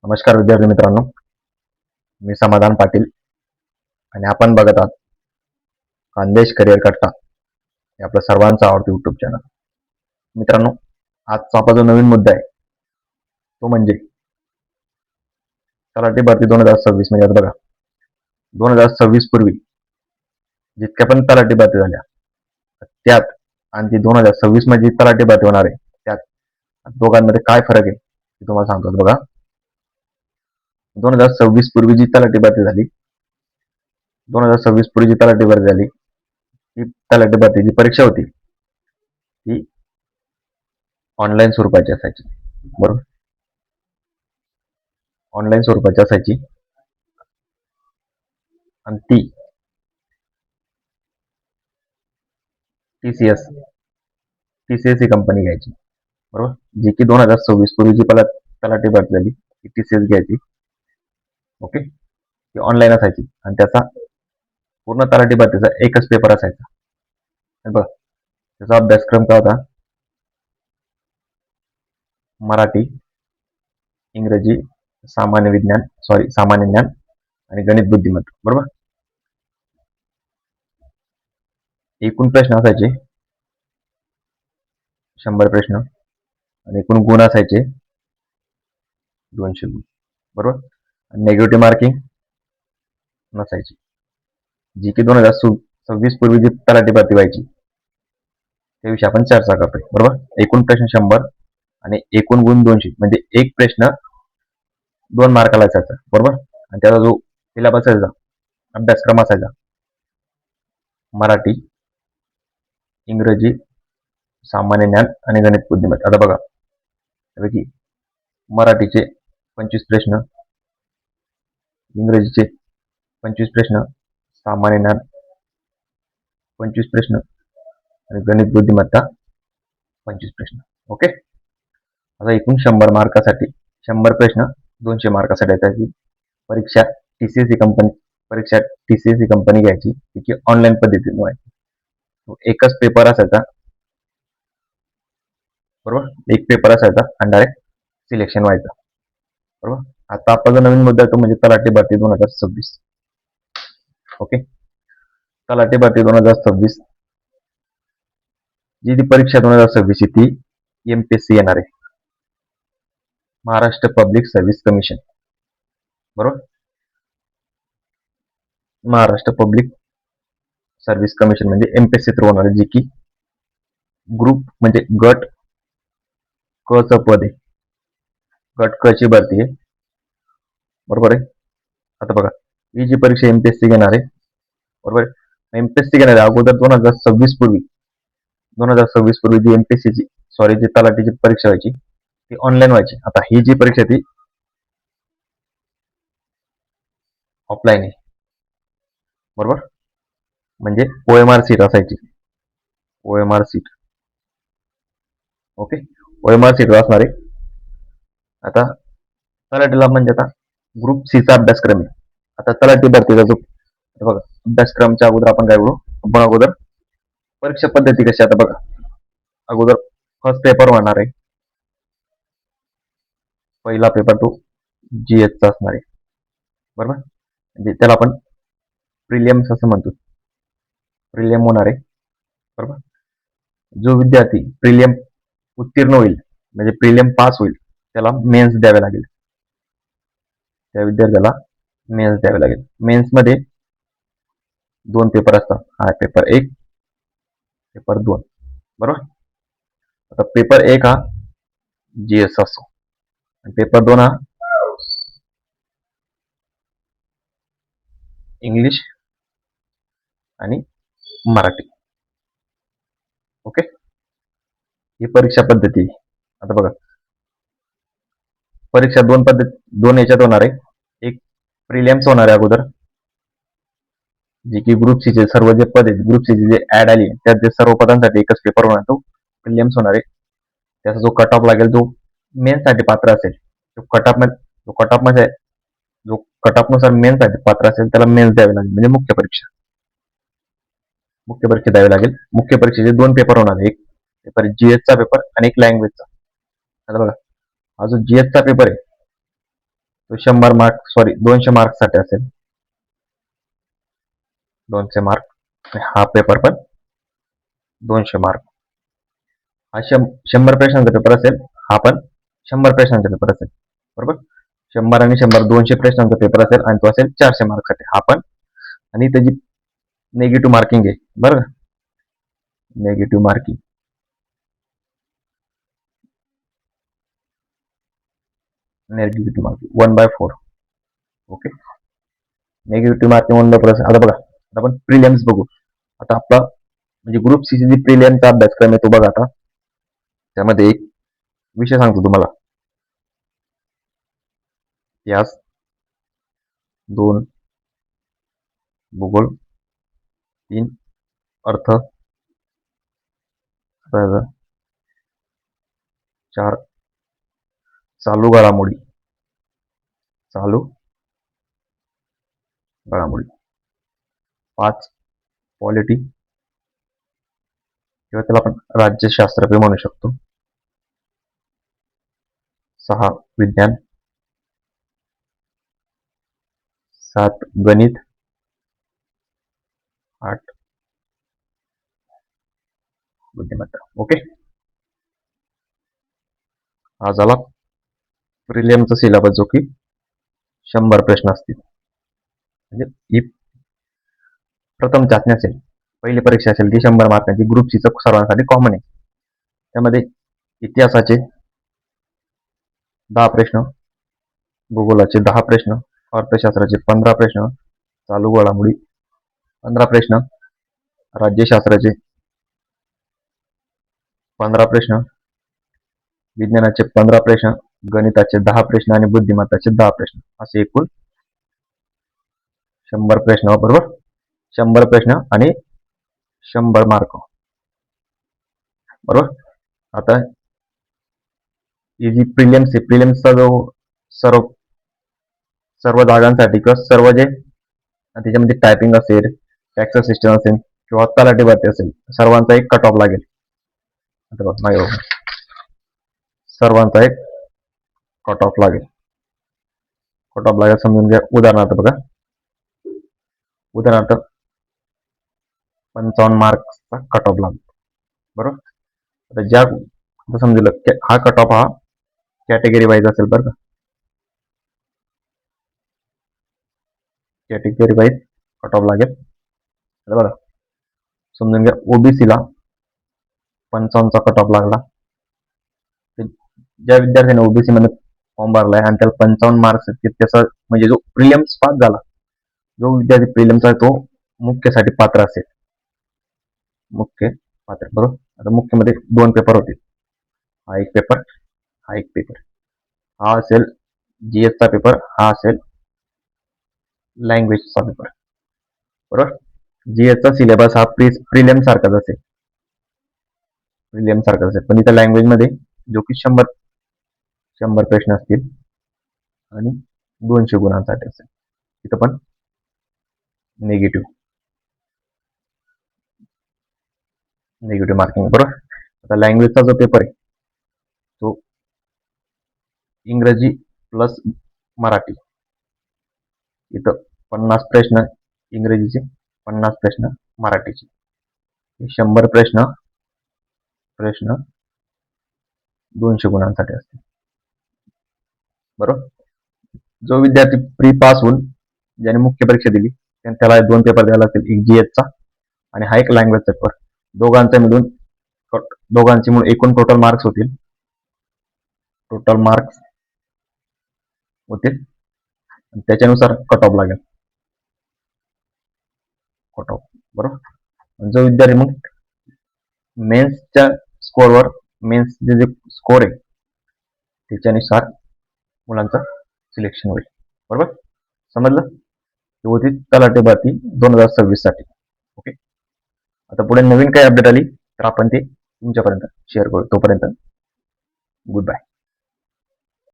नमस्कार विद्यार्थी मित्रांनो, मी समाधान पाटील आणि आपण बघत आहात खानदेश करिअर कट्टा हे आपलं सर्वांचं आवडतं युट्यूब चॅनल. मित्रांनो, आजचा आपला जो नवीन मुद्दा आहे तो म्हणजे तलाठी भरती 2026. म्हणजे आता बघा, 2026 पूर्वी जितक्या पण तलाठी भरती झाल्या त्यात आणि ती 2026 मध्ये तलाठी भरती होणार आहे त्यात दोघांमध्ये काय फरक आहे ते तुम्हाला सांगतो. बघा, 2026 पूर्वी जी तलाठी भरती झाली 2026 पूर्वी जी तलाठी भरती झाली ही तलाठी भरतीची परीक्षा होती ती ऑनलाईन स्वरूपाची असायची. बरोबर, ऑनलाईन स्वरूपाची असायची आणि ती टीसीएस ही कंपनी घ्यायची. बरोबर, जी की 2026 पूर्वी जी तलाठी भरती झाली ती टीसीएस घ्यायची. ओके, ती ऑनलाईन असायची आणि त्याचा पूर्ण तलाठी भरतीचा एकच पेपर असायचा. बघ, त्याचा अभ्यासक्रम काय होता? मराठी, इंग्रजी, सामान्य ज्ञान आणि गणित बुद्धिमत्ता. बरोबर, एकूण प्रश्न असायचे 100 प्रश्न आणि एकूण गुण असायचे 200 गुण. बरोबर, नेगेटिव्ह मार्किंग नसायची. जी की 2026 पूर्वी जी तलाठी भरती व्हायची त्याविषयी आपण चर्चा करतोय. बरोबर, एकूण प्रश्न 100 आणि एकूण गुण 200, म्हणजे एक प्रश्न 2 मार्काला असायचा. बरोबर, आणि त्याचा जो सिलेबस असायचा, अभ्यासक्रम असायचा, मराठी, इंग्रजी, सामान्य ज्ञान आणि गणित बुद्धिमत्ता. आता बघा, त्यापैकी मराठीचे 25 प्रश्न, इंग्रजीचे 25 प्रश्न, सामान्य ज्ञान 25 प्रश्न आणि गणित बुद्धिमत्ता 25 प्रश्न. ओके, आता एकूण 100 मार्कासाठी 100 प्रश्न 200 मार्कासाठी त्याची परीक्षा टीसीएस कंपनी घ्यायची, ती ऑनलाईन पद्धतीने व्हायची. एकच पेपर असायचा. बरोबर, एक पेपर असायचा आणि डायरेक्ट सिलेक्शन व्हायचं. बरोबर, आता आपला जो नवीन मुद्दा तो म्हणजे तलाठी भरती 2026. ओके, तलाठी भरती 2026 जी ती परीक्षा 2026 ती एमपीएससी येणार आहे, महाराष्ट्र पब्लिक सर्व्हिस कमिशन. बरोबर, महाराष्ट्र पब्लिक सर्व्हिस कमिशन म्हणजे एमपीएससी थ्रू होणार आहे, जी की ग्रुप म्हणजे गट क च पद आहे. गट क ची भरती आहे. बरोबर आहे. आता बघा, ही जी परीक्षा एमपीएससी घेणार आहे, बरोबर, एमपीएससी घेणार आहे अगोदर 2026 पूर्वी जी एमपीएससीची जी तलाठीची परीक्षा व्हायची ती ऑनलाईन व्हायची. आता ही जी परीक्षा ती ऑफलाईन आहे. बरोबर, म्हणजे ओएमआर सीट असायची, OMR sheet. Okay, OMR sheet असणार आहे. आता तलाठीला म्हणजे आता ग्रुप सी चा अभ्यासक्रम आहे. आता तलाठी भरतीचा जो बघा अभ्यासक्रमच्या अगोदर आपण काय करू, आपण अगोदर परीक्षा पद्धती कशी. आता बघा, अगोदर फर्स्ट पेपर होणार आहे. पहिला पेपर तो जीएस चा असणार आहे. बरोबर, म्हणजे त्याला आपण प्रिलियम्स असं म्हणतो. प्रिलियम होणार आहे. बरोबर, जो विद्यार्थी प्रिलियम उत्तीर्ण होईल म्हणजे प्रिलियम पास होईल त्याला मेन्स द्यावे लागेल. त्या विद्यार्थ्याला मेन्स द्यावे लागेल. मेन्स मध्ये 2 पेपर असतात. हा पेपर 1, पेपर 2. बरोबर, आता पेपर 1 हा जीएस असतो आणि पेपर 2 हा इंग्लिश आणि मराठी. ओके, ही परीक्षा पद्धती. आता बघा, परीक्षा दोन याच्यात होणार आहे. एक प्रिलियम्स होणार आहे अगोदर, जे की ग्रुप सी चे सर्व जे पद आहेत, ग्रुप सी जे ऍड आली त्यात सर्व पदांसाठी एकच पेपर होणार, तो प्रिलियम्स होणार आहे. त्याचा जो कट ऑफ लागेल तो मेन्स साठी पात्र असेल. जो कट ऑफ नुसार मेन्स साठी पात्र असेल त्याला मेन्स द्यावे लागेल, म्हणजे मुख्य परीक्षा द्यावी लागेल. मुख्य परीक्षेचे 2 पेपर होणार, एक पेपर जीएस चा पेपर आणि एक लँग्वेजचा. आता बघा, हा जो जीएस चा पेपर आहे तो 100 मार्क, सॉरी 200 मार्क्ससाठी असेल. 200 मार्क. हा पेपर पण 200 मार्क. हा 100 प्रश्नांचा पेपर असेल. हा पण 100 प्रश्नांचा पेपर असेल. बरोबर. 100 आणि 100 200 प्रश्नांचा पेपर असेल आणि तो असेल 400 मार्कसाठी. हा पण, आणि त्याची निगेटिव्ह मार्किंग आहे. बरोबर. Negative marking. Negative marking 1/4. Okay. Negative marking 1/4. आता बघा, आता आपण प्रिलिम्स बघू. आता आपला म्हणजे ग्रुप सी जी प्रिलियमचा अभ्यासक्रम आहे तो बघा. आता त्यामध्ये एक विषय सांगतो तुम्हाला. इतिहास, 2 भूगोल, 3 अर्थ, 4 चालू घडामोडी, चालू घडामोडी, 5 पॉलिटी किंवा त्याला आपण राज्यशास्त्र बी म्हणू शकतो, 6 विज्ञान, 7 गणित, 8 बुद्धिमत्ता. ओके. हा झाला प्रिलियमचा सिलेबस, जो की 100 प्रश्न असतील. म्हणजे ही प्रथम चाचणी असेल, पहिली परीक्षा असेल ती 100 मार्कांची. ग्रुप सी सर्वांसाठी कॉमन आहे. त्यामध्ये इतिहासाचे 10 प्रश्न, भूगोलाचे 10 प्रश्न, अर्थशास्त्राचे 15 प्रश्न, चालू घडामोडी 15 प्रश्न, राज्यशास्त्राचे 15 प्रश्न, विज्ञानाचे 15 प्रश्न, गणिताचे 10 प्रश्न आणि बुद्धिमत्ताचे 10 प्रश्न, असे एकूण 100 प्रश्न. बरोबर. 100 प्रश्न आणि 100 मार्क. बरोबर. आता ही जी प्रिलिम्स आहे, प्रिलिम्सचा जो सर्व जागांसाठी किंवा सर्व जे त्याच्यामध्ये टायपिंग असेल, टॅक्स असिस्टंट असेल किंवा तलाठी भरती असेल, सर्वांचा एक कट ऑफ लागेल. आता बघ नाही, सर्वांचा एक कट ऑफ लागेल. कट ऑफ लागेल समजून घ्या. उदाहरणार्थ बघा, उदाहरणार्थ 55 मार्क्सचा कट ऑफ लागतो. बरोबर. आता ज्या समजलं हा कट ऑफ हा कॅटेगरी वाईज असेल. बरं का, कॅटेगरी वाईज कट ऑफ लागेल. बघा समजून घ्या, ओबीसीला 55चा कट ऑफ लागला. ज्या विद्यार्थ्याने ओबीसी मध्ये फॉर्म भरलाय आणि त्याला 55 मार्क्स आहेत, त्याचा म्हणजे जो प्रिलिम्स पास झाला, जो विद्यार्थी प्रिलिम्स आहे तो मुख्यसाठी पात्र असेल. मुख्य पात्र. बरोबर. आता मुख्यमध्ये 2 पेपर होते. हा एक पेपर, हा एक पेपर. हा असेल जीएसचा पेपर, हा असेल लँग्वेजचा पेपर. बरोबर. जीएसचा सिलेबस हा प्रिलियम सारखाच असेल. प्रिलियम सारखाच असेल, पण इथं लँग्वेज मध्ये जो की 100 प्रश्न असतील आणि 200 गुणांसाठी असेल. इथं पण निगेटिव्ह मार्किंग. बरोबर. आता लँग्वेजचा जो पेपर आहे तो इंग्रजी प्लस मराठी. इथं 50 प्रश्न इंग्रजीचे, 50 प्रश्न मराठीचे. 100 प्रश्न 200 गुणांसाठी असतील. बरोबर. जो विद्यार्थी प्री पास होऊन ज्याने मुख्य परीक्षा दिली त्याला 2 पेपर द्यायला लागतील, एक जीएसचा आणि हा एक लँग्वेजचा पेपर. दोघांचे मिळून एकूण टोटल मार्क्स होतील. त्याच्यानुसार कट ऑफ लागेल. Cut off. बरोबर. जो विद्यार्थी मग मेन्सच्या स्कोअरवर, मेन्सचे जे स्कोअर आहे त्याच्यानुसार मुलांचं सिलेक्शन होईल. बरोबर. समजलं. होती तलाठी भरती 2026 साठी. ओके. आता पुढे नवीन काही अपडेट आली तर आपण ते तुमच्यापर्यंत शेअर करू. तोपर्यंत गुड बाय.